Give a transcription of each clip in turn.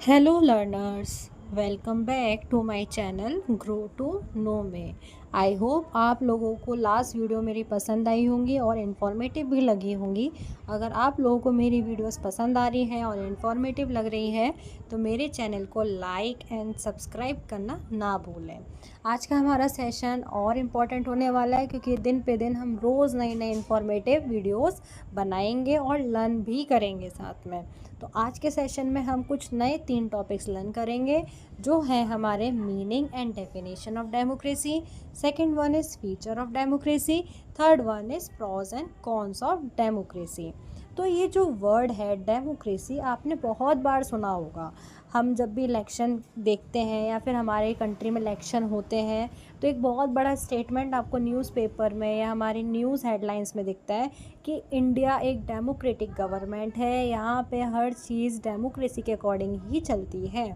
Hello learners, welcome back to my channel Grow to Know में। I hope आप लोगों को लास्ट वीडियो मेरी पसंद आई होंगी और इन्फॉर्मेटिव भी लगी होंगी। अगर आप लोगों को मेरी वीडियोस पसंद आ रही हैं और इन्फॉर्मेटिव लग रही है तो मेरे चैनल को लाइक एंड सब्सक्राइब करना ना भूलें। आज का हमारा सेशन और इम्पॉर्टेंट होने वाला है क्योंकि दिन पे दिन हम रोज़ नई नई इन्फॉर्मेटिव वीडियोस बनाएंगे और लर्न भी करेंगे साथ में। तो आज के सेशन में हम कुछ नए 3 टॉपिक्स लर्न करेंगे जो हैं हमारे meaning and definition of democracy, second one is feature of democracy, third one is pros and cons of democracy. तो ये जो वर्ड है डेमोक्रेसी आपने बहुत बार सुना होगा। हम जब भी इलेक्शन देखते हैं या फिर हमारे कंट्री में इलेक्शन होते हैं तो एक बहुत बड़ा स्टेटमेंट आपको न्यूज़पेपर में या हमारी न्यूज़ हेडलाइंस में दिखता है कि इंडिया एक डेमोक्रेटिक गवर्नमेंट है, यहाँ पे हर चीज़ डेमोक्रेसी के अकॉर्डिंग ही चलती है।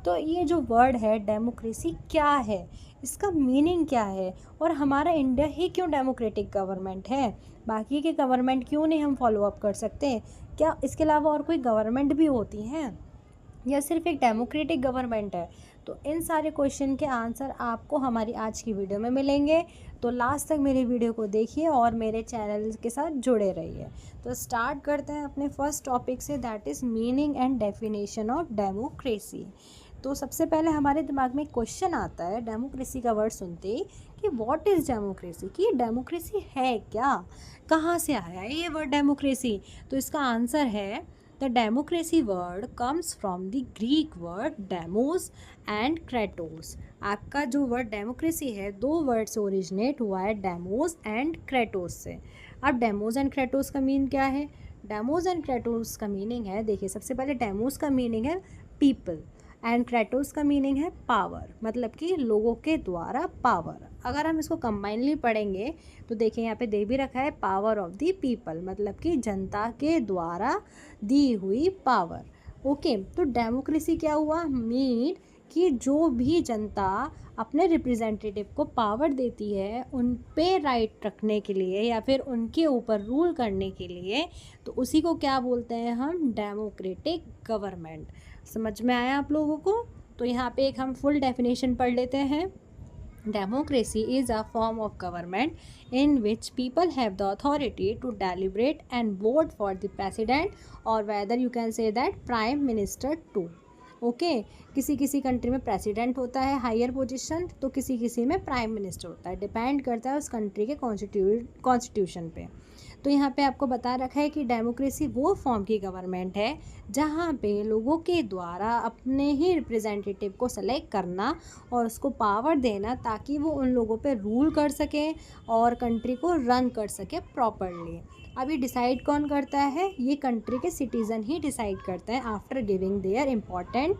तो ये जो वर्ड है डेमोक्रेसी क्या है, इसका मीनिंग क्या है और हमारा इंडिया ही क्यों डेमोक्रेटिक गवर्नमेंट है, बाकी के गवर्नमेंट क्यों नहीं हम फॉलो अप कर सकते, क्या इसके अलावा और कोई गवर्नमेंट भी होती हैं या सिर्फ एक डेमोक्रेटिक गवर्नमेंट है। तो इन सारे क्वेश्चन के आंसर आपको हमारी आज की वीडियो में मिलेंगे। तो लास्ट तक मेरी वीडियो को देखिए और मेरे चैनल के साथ जुड़े रहिए। तो स्टार्ट करते हैं अपने फर्स्ट टॉपिक से, that is meaning and definition of democracy. तो सबसे पहले हमारे दिमाग में एक क्वेश्चन आता है डेमोक्रेसी का वर्ड सुनते ही कि व्हाट इज़ डेमोक्रेसी, कि डेमोक्रेसी है क्या, कहाँ से आया है ये वर्ड डेमोक्रेसी। तो इसका आंसर है the democracy word comes from the Greek word demos and Kratos. आपका जो वर्ड डेमोक्रेसी है दो वर्ड से ओरिजिनेट हुआ है, डेमोस एंड क्रेटोस से। अब डेमोस एंड क्रेटोस का मीन क्या है? डेमोस एंड क्रेटोस का मीनिंग है, देखिए सबसे पहले डेमोस का मीनिंग है पीपल एंड क्रेटोस का मीनिंग है पावर, मतलब कि लोगों के द्वारा पावर। अगर हम इसको कंबाइनली पढ़ेंगे तो देखिए यहाँ पे दे भी रखा है पावर ऑफ द पीपल, मतलब कि जनता के द्वारा दी हुई पावर। ओके, तो डेमोक्रेसी क्या हुआ? मीन कि जो भी जनता अपने रिप्रेजेंटेटिव को पावर देती है उन पे राइट रखने के लिए या फिर उनके ऊपर रूल करने के लिए, तो उसी को क्या बोलते हैं हम? Democratic government. समझ में आया आप लोगों को? तो यहाँ पे एक हम फुल डेफिनेशन पढ़ लेते हैं। Democracy is a form of government in which people have the authority to deliberate and vote for the president, or whether you can say that prime minister too. Okay किसी किसी country में president होता है higher position, तो किसी किसी में prime minister होता है, डिपेंड करता है उस कंट्री के कॉन्स्टिट्यूशन पे। तो यहाँ पे आपको बता रखा है कि डेमोक्रेसी वो फॉर्म की गवर्नमेंट है जहाँ पे लोगों के द्वारा अपने ही रिप्रेजेंटेटिव को सेलेक्ट करना और उसको पावर देना ताकि वो उन लोगों पे रूल कर सके और कंट्री को रन कर सके प्रॉपरली। अभी डिसाइड कौन करता है? ये कंट्री के सिटीज़न ही डिसाइड करते हैं after giving their important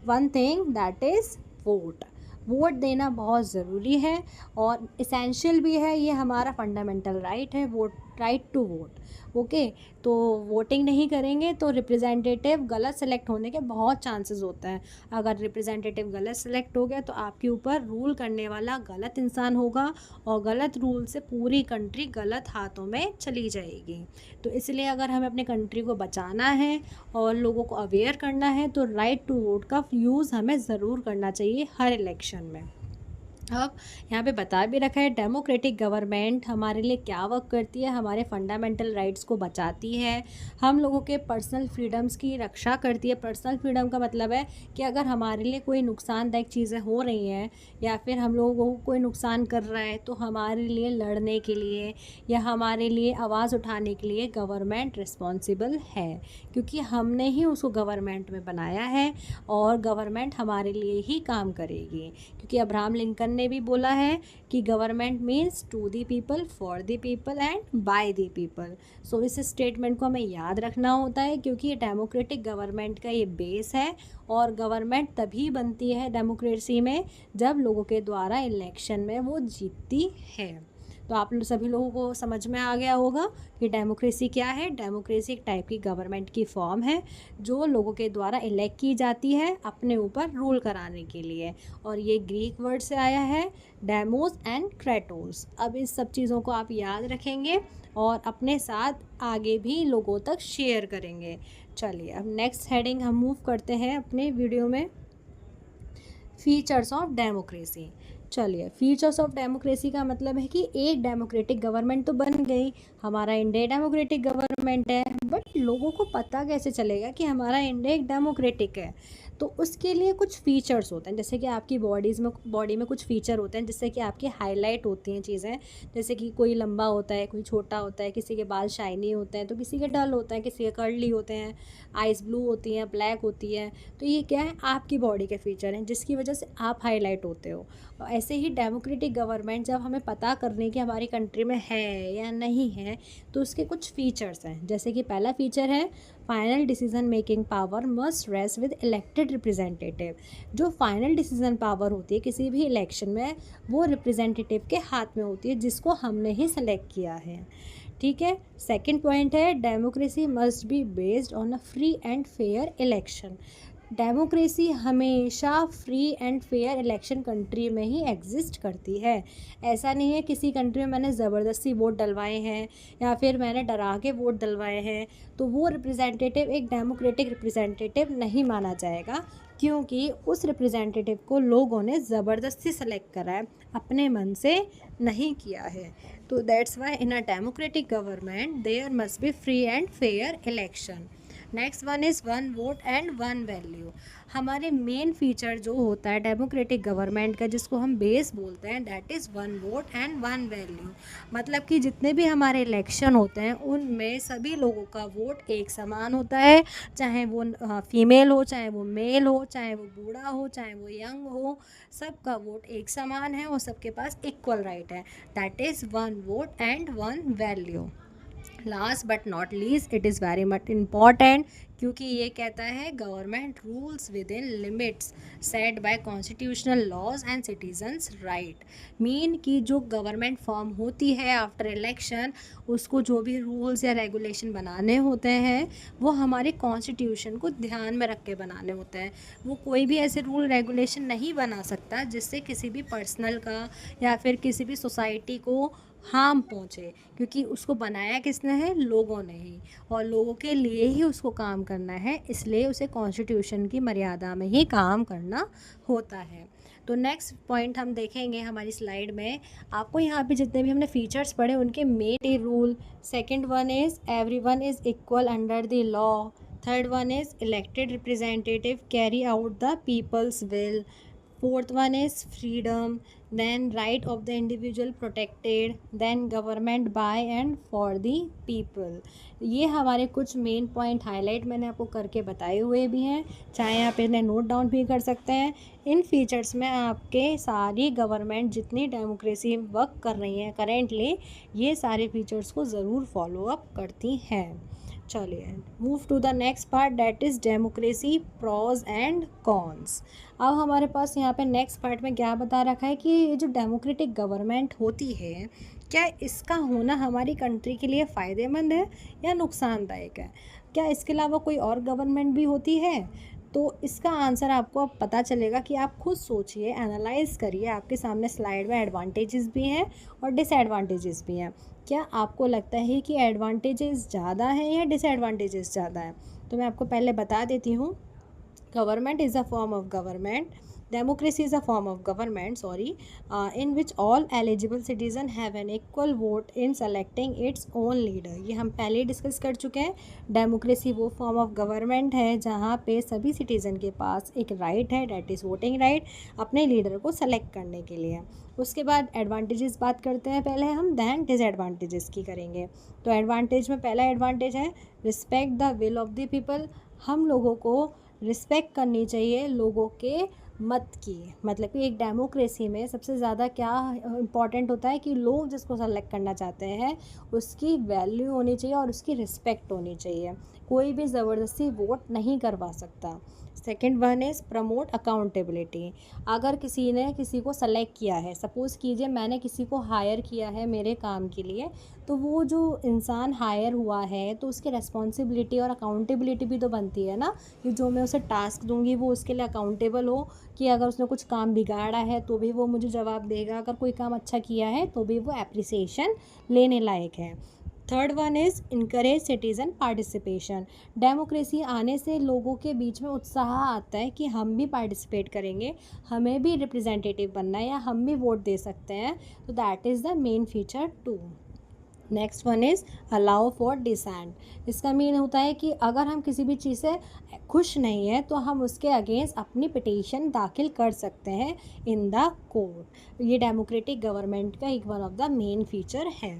one thing, that is vote. Vote देना बहुत ज़रूरी है और इसेंशियल भी है, ये हमारा फंडामेंटल राइट है, vote, right to vote. Okay, तो वोटिंग नहीं करेंगे तो रिप्रेजेंटेटिव गलत सेलेक्ट होने के बहुत चांसेस होता है। अगर रिप्रेजेंटेटिव गलत सेलेक्ट हो गया तो आपके ऊपर रूल करने वाला गलत इंसान होगा और गलत रूल से पूरी कंट्री गलत हाथों में चली जाएगी। तो इसलिए अगर हमें अपने कंट्री को बचाना है और लोगों को अवेयर करना है तो राइट टू वोट का यूज़ हमें ज़रूर करना चाहिए हर इलेक्शन में। अब यहाँ पे बता भी रखा है डेमोक्रेटिक गवर्नमेंट हमारे लिए क्या वर्क करती है, हमारे फंडामेंटल राइट्स को बचाती है, हम लोगों के पर्सनल फ्रीडम्स की रक्षा करती है। पर्सनल फ्रीडम का मतलब है कि अगर हमारे लिए कोई नुकसानदायक चीज़ें हो रही हैं या फिर हम लोगों को कोई नुकसान कर रहा है तो हमारे लिए लड़ने के लिए या हमारे लिए आवाज़ उठाने के लिए गवर्नमेंट रिस्पॉन्सिबल है, क्योंकि हमने ही उसको गवर्नमेंट में बनाया है और गवर्नमेंट हमारे लिए ही काम करेगी। क्योंकि अब्राहम लिंकन ने भी बोला है कि government means to the people, for the people and by the people. So इस स्टेटमेंट को हमें याद रखना होता है क्योंकि ये डेमोक्रेटिक गवर्नमेंट का ये बेस है और गवर्नमेंट तभी बनती है डेमोक्रेसी में जब लोगों के द्वारा इलेक्शन में वो जीतती है। तो आप सभी लोगों को समझ में आ गया होगा कि डेमोक्रेसी क्या है। डेमोक्रेसी एक टाइप की गवर्नमेंट की फॉर्म है जो लोगों के द्वारा इलेक्ट की जाती है अपने ऊपर रूल कराने के लिए, और ये ग्रीक वर्ड से आया है डेमोस एंड क्रेटोस। अब इस सब चीज़ों को आप याद रखेंगे और अपने साथ आगे भी लोगों तक शेयर करेंगे चलिए अब नेक्स्ट हेडिंग हम मूव करते हैं अपने वीडियो में, फीचर्स ऑफ डेमोक्रेसी। चलिए फीचर्स ऑफ डेमोक्रेसी का मतलब है कि एक डेमोक्रेटिक गवर्नमेंट तो बन गई, हमारा इंडिया डेमोक्रेटिक गवर्नमेंट है, बट लोगों को पता कैसे चलेगा कि हमारा इंडिया एक डेमोक्रेटिक है? तो उसके लिए कुछ फीचर्स होते हैं, जैसे कि आपकी बॉडी में कुछ फीचर होते हैं जिससे कि आपकी हाईलाइट होती हैं चीज़ें, जैसे कि कोई लंबा होता है, कोई छोटा होता है, किसी के बाल शाइनी होते हैं तो किसी के डल होते हैं, किसी के कर्ली होते हैं, आइज़ ब्लू होती हैं, ब्लैक होती है। तो ये क्या है, आपकी बॉडी के फीचर हैं जिसकी वजह से आप हाईलाइट होते हो। और ऐसे ही डेमोक्रेटिक गवर्नमेंट जब हमें पता करने की हमारी कंट्री में है या नहीं है, तो उसके कुछ फीचर्स हैं, जैसे कि पहला फीचर है final decision making power must rest with elected representative. जो फाइनल डिसीजन पावर होती है किसी भी इलेक्शन में, वो रिप्रेजेंटेटिव के हाथ में होती है जिसको हमने ही सेलेक्ट किया है। ठीक है। सेकंड पॉइंट है democracy must be based on a free and fair election. Democracy हमेशा free and fair election country में ही एग्जिस्ट करती है। ऐसा नहीं है किसी कंट्री में मैंने ज़बरदस्ती वोट डलवाए हैं या फिर मैंने डरा के वोट डलवाए हैं तो वो रिप्रेजेंटेटिव एक डेमोक्रेटिक रिप्रेजेंटेटिव नहीं माना जाएगा, क्योंकि उस रिप्रेजेंटेटिव को लोगों ने ज़बरदस्ती सेलेक्ट करा है, अपने मन से नहीं किया है। तो that's why in a democratic government there must be free and fair election. Next one is one vote and one value. हमारे मेन फीचर जो होता है डेमोक्रेटिक गवर्नमेंट का, जिसको हम बेस बोलते हैं, that is one vote and one value. मतलब कि जितने भी हमारे इलेक्शन होते हैं उनमें सभी लोगों का वोट एक समान होता है, चाहे वो फीमेल हो, चाहे वो मेल हो, चाहे वो बूढ़ा हो, चाहे वो यंग हो, सबका वोट एक समान है और सबके पास इक्वल राइट है। That is one vote and one value. Last but not least it is very much important, क्योंकि ये कहता है government rules within limits set by constitutional laws and citizens right. Mean कि जो government form होती है after election, उसको जो भी रूल्स या रेगुलेशन बनाने होते हैं वो हमारे कॉन्स्टिट्यूशन को ध्यान में रख के बनाने होते हैं। वो कोई भी ऐसे रूल रेगुलेशन नहीं बना सकता जिससे किसी भी पर्सनल का या फिर किसी भी सोसाइटी को हार्म पहुँचे, क्योंकि उसको बनाया किसने है, लोगों ने ही, और लोगों के लिए ही उसको काम करना है, इसलिए उसे कॉन्स्टिट्यूशन की मर्यादा में ही काम करना होता है। तो नेक्स्ट पॉइंट हम देखेंगे हमारी स्लाइड में। आपको यहाँ पे जितने भी हमने फीचर्स पढ़े उनके main rule, second one is everyone is equal under the law, third one is elected representative carry out the people's will, fourth one is freedom, then right of the individual protected, then government by and for the people। ये हमारे कुछ main point highlight मैंने आपको करके बताए हुए भी हैं, चाहे आप इन्हें नोट डाउन भी कर सकते हैं। इन फीचर्स में आपके सारी गवर्नमेंट जितनी डेमोक्रेसी वर्क कर रही हैं करेंटली, ये सारे फीचर्स को ज़रूर फॉलो अप करती हैं। चलिए move to the next part, that is democracy pros and cons. अब हमारे पास यहाँ पे नेक्स्ट पार्ट में क्या बता रखा है कि ये जो डेमोक्रेटिक गवर्नमेंट होती है, क्या इसका होना हमारी कंट्री के लिए फ़ायदेमंद है या नुकसानदायक है? क्या इसके अलावा कोई और गवर्नमेंट भी होती है? तो इसका आंसर आपको अब पता चलेगा कि आप खुद सोचिए, एनालाइज करिए। आपके सामने स्लाइड में एडवांटेजेस भी हैं और डिसएडवांटेजेस भी हैं। क्या आपको लगता है कि एडवांटेजेस ज़्यादा हैं या डिसएडवांटेजेस ज़्यादा हैं? तो मैं आपको पहले बता देती हूँ। Government is a form of government, democracy is a form of government in which all eligible citizen have an equal vote in selecting its own leader। ये हम पहले डिस्कस कर चुके हैं। डेमोक्रेसी वो फॉर्म ऑफ गवर्नमेंट है जहाँ पे सभी सिटीज़न के पास एक राइट है, डेट इज़ वोटिंग राइट, अपने लीडर को सेलेक्ट करने के लिए। उसके बाद एडवांटेजेस बात करते हैं पहले हम, दैन डिसएडवांटेजेस की करेंगे। तो एडवांटेज में पहला एडवांटेज है respect the will of the people. हम लोगों को रिस्पेक्ट करनी चाहिए लोगों के मत की। मतलब कि एक डेमोक्रेसी में सबसे ज़्यादा क्या इम्पॉर्टेंट होता है कि लोग जिसको सेलेक्ट करना चाहते हैं उसकी वैल्यू होनी चाहिए और उसकी रिस्पेक्ट होनी चाहिए। कोई भी ज़बरदस्ती वोट नहीं करवा सकता। Second one is promote accountability. अगर किसी ने किसी को सेलेक्ट किया है, सपोज़ कीजिए मैंने किसी को हायर किया है मेरे काम के लिए, तो वो जो इंसान हायर हुआ है तो उसकी रिस्पॉन्सिबिलिटी और अकाउंटेबिलिटी भी तो बनती है ना, कि जो मैं उसे टास्क दूंगी वो उसके लिए अकाउंटेबल हो, कि अगर उसने कुछ काम बिगाड़ा है तो भी वो मुझे जवाब देगा, अगर कोई काम अच्छा किया है तो भी वो एप्रिसिएशन लेने लायक है। Third one is encourage citizen participation. Democracy आने से लोगों के बीच में उत्साह आता है कि हम भी पार्टिसिपेट करेंगे, हमें भी रिप्रेजेंटेटिव बनना है या हम भी वोट दे सकते हैं। तो that is the main feature two. Next one is allow for dissent. इसका मीन होता है कि अगर हम किसी भी चीज़ से खुश नहीं हैं तो हम उसके अगेंस्ट अपनी पिटीशन दाखिल कर सकते हैं इन द कोर्ट। ये डेमोक्रेटिक गवर्नमेंट का एक one of the main feature है।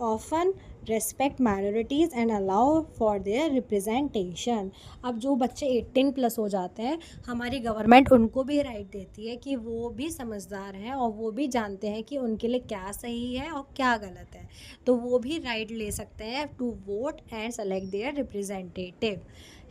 Often respect minorities and allow for their representation. अब जो बच्चे 18+ हो जाते हैं, हमारी गवर्नमेंट उनको भी राइट देती है कि वो भी समझदार हैं और वो भी जानते हैं कि उनके लिए क्या सही है और क्या गलत है, तो वो भी राइट ले सकते हैं to vote and select their representative.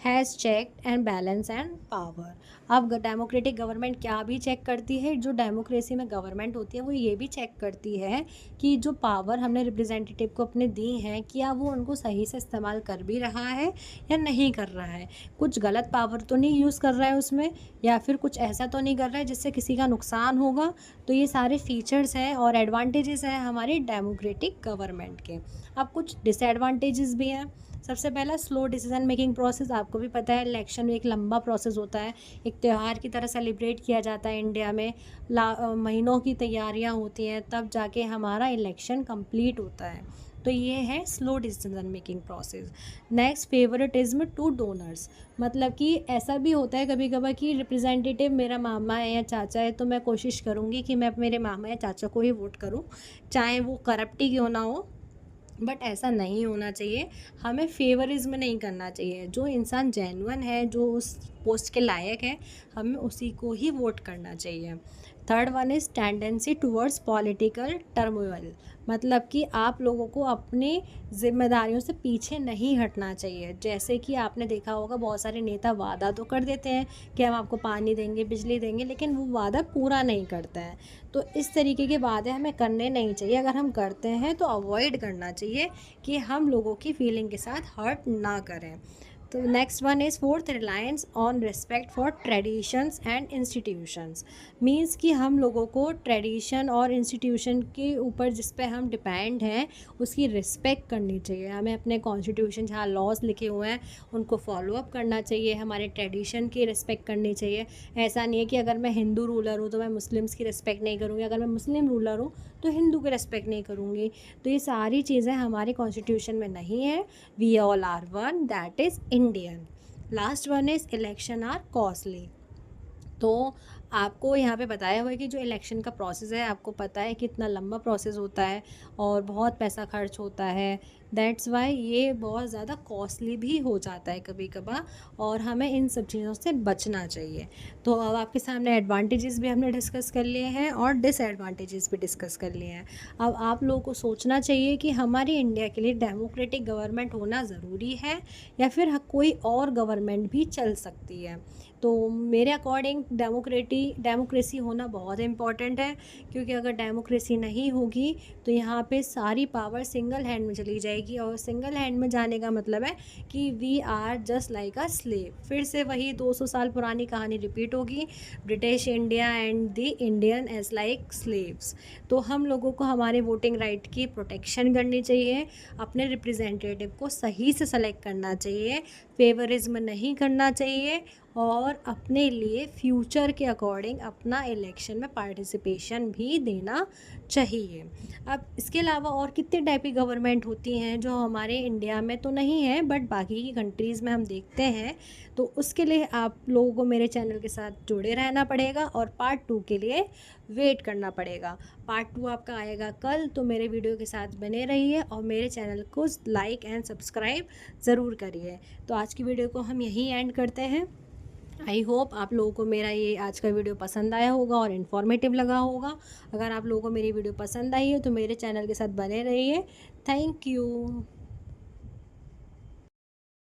Has check and balance and power. अब डेमोक्रेटिक गवर्नमेंट क्या भी चेक करती है, जो डेमोक्रेसी में गवर्नमेंट होती है वो ये भी चेक करती है कि जो पावर हमने रिप्रेजेंटेटिव को अपने दी हैं, क्या वो उनको सही से इस्तेमाल कर भी रहा है या नहीं कर रहा है। कुछ गलत पावर तो नहीं यूज़ कर रहा है उसमें, या फिर कुछ ऐसा तो नहीं कर रहा है जिससे किसी का नुकसान होगा। तो ये सारे फीचर्स हैं और एडवांटेजेस हैं हमारे डेमोक्रेटिक गवर्नमेंट के। अब कुछ डिसएडवांटेजेस भी हैं। सबसे पहला स्लो डिसीजन मेकिंग प्रोसेस। आपको भी पता है इलेक्शन एक लंबा प्रोसेस होता है, एक त्यौहार की तरह सेलिब्रेट किया जाता है इंडिया में। महीनों की तैयारियां होती हैं, तब जाके हमारा इलेक्शन कंप्लीट होता है। तो ये है slow decision making process. Next, favouritism to donors. मतलब कि ऐसा भी होता है कभी कभार कि रिप्रेजेंटेटिव मेरा मामा है या चाचा है, तो मैं कोशिश करूँगी कि मैं मेरे मामा या चाचा को ही वोट करूँ, चाहे वो करप्ट ही क्यों ना हो। बट ऐसा नहीं होना चाहिए, हमें फेवरिज्म नहीं करना चाहिए। जो इंसान जेन्युइन है, जो उस पोस्ट के लायक है, हमें उसी को ही वोट करना चाहिए। Third one is tendency towards political turmoil. मतलब कि आप लोगों को अपनी जिम्मेदारियों से पीछे नहीं हटना चाहिए। जैसे कि आपने देखा होगा बहुत सारे नेता वादा तो कर देते हैं कि हम आपको पानी देंगे, बिजली देंगे, लेकिन वो वादा पूरा नहीं करते हैं। तो इस तरीके के वादे हमें करने नहीं चाहिए। अगर हम करते हैं तो अवॉइड करना चाहिए कि हम लोगों की फीलिंग के साथ हर्ट ना करें। तो next one is fourth, reliance on respect for traditions and institutions. Means कि हम लोगों को ट्रेडिशन और इंस्टीट्यूशन के ऊपर जिस पे हम डिपेंड हैं उसकी रिस्पेक्ट करनी चाहिए। हमें अपने कॉन्स्टिट्यूशन जहाँ लॉज लिखे हुए हैं उनको फॉलो अप करना चाहिए, हमारे ट्रेडिशन की रिस्पेक्ट करनी चाहिए। ऐसा नहीं है कि अगर मैं हिंदू रूलर हूँ तो मैं मुस्लिम्स की रिस्पेक्ट नहीं करूँगी, अगर मैं मुस्लिम रूलर हूँ तो हिंदू की रिस्पेक्ट नहीं करूँगी। तो ये सारी चीज़ें हमारे कॉन्स्टिट्यूशन में नहीं है। We all are one, that is Indian. Last one is election are costly. तो आपको यहाँ पे बताया हुआ है कि जो इलेक्शन का प्रोसेस है, आपको पता है कितना लंबा प्रोसेस होता है और बहुत पैसा खर्च होता है। दैट्स वाई ये बहुत ज़्यादा कॉस्टली भी हो जाता है कभी कभार, और हमें इन सब चीज़ों से बचना चाहिए। तो अब आपके सामने एडवांटेजेस भी हमने डिस्कस कर लिए हैं और डिसएडवांटेजेस भी डिस्कस कर लिए हैं। अब आप लोगों को सोचना चाहिए कि हमारी इंडिया के लिए डेमोक्रेटिक गवर्नमेंट होना ज़रूरी है या फिर कोई और गवर्नमेंट भी चल सकती है। तो मेरे अकॉर्डिंग डेमोक्रेसी होना बहुत इम्पॉर्टेंट है, क्योंकि अगर डेमोक्रेसी नहीं होगी तो यहाँ पे सारी पावर सिंगल हैंड में चली जाएगी, और सिंगल हैंड में जाने का मतलब है कि we are just like a slave. फिर से वही 200 साल पुरानी कहानी रिपीट होगी, British India and the Indian as like slaves. तो हम लोगों को हमारे वोटिंग राइट की प्रोटेक्शन करनी चाहिए, अपने रिप्रेजेंटेटिव को सही से सेलेक्ट करना चाहिए, फेवरिज्म नहीं करना चाहिए, और अपने लिए फ्यूचर के अकॉर्डिंग अपना इलेक्शन में पार्टिसिपेशन भी देना चाहिए। अब इसके अलावा और कितने टाइप की गवर्नमेंट होती हैं जो हमारे इंडिया में तो नहीं है बट बाकी की कंट्रीज़ में हम देखते हैं, तो उसके लिए आप लोगों को मेरे चैनल के साथ जुड़े रहना पड़ेगा और पार्ट 2 के लिए वेट करना पड़ेगा। पार्ट 2 आपका आएगा कल, तो मेरे वीडियो के साथ बने रहिए और मेरे चैनल को लाइक एंड सब्सक्राइब ज़रूर करिए। तो आज की वीडियो को हम यहीं एंड करते हैं। आई होप आप लोगों को मेरा ये आज का वीडियो पसंद आया होगा और इन्फॉर्मेटिव लगा होगा। अगर आप लोगों को मेरी वीडियो पसंद आई है तो मेरे चैनल के साथ बने रहिए। Thank you.